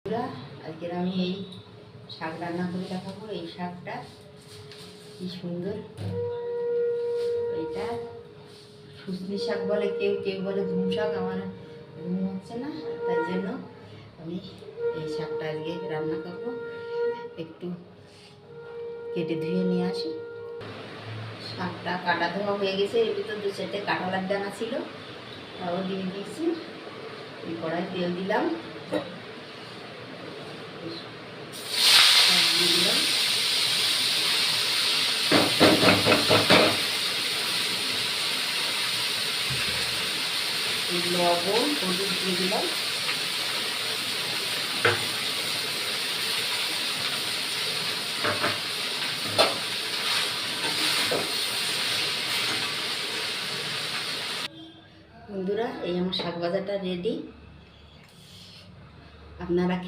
বন্ধুরা, আজকের আমি এই শাক রান্না করে দেখাবো। এই শাকটা কি সুন্দর! এটা শুশনি শাক বলে, কেউ কেউ বলে ধুম শাক। আমার ঘুম হচ্ছে না, তাই জন্য আমি এই শাকটা আজকে রান্না করবো। একটু কেটে ধুয়ে নিয়ে আসি। শাকটা কাটা ধোয়া হয়ে গেছে। এর ভিতর 2-4টে কাঁঠালের ডানা ছিল, তাও দিয়ে দিয়েছি। এই কড়াই তেল দিলাম, দিয়ে দিলাম লবণ, হলুদ দিয়ে দিলাম। বন্ধুরা, এই আমার শাক ভাজাটা রেডি। আপনারা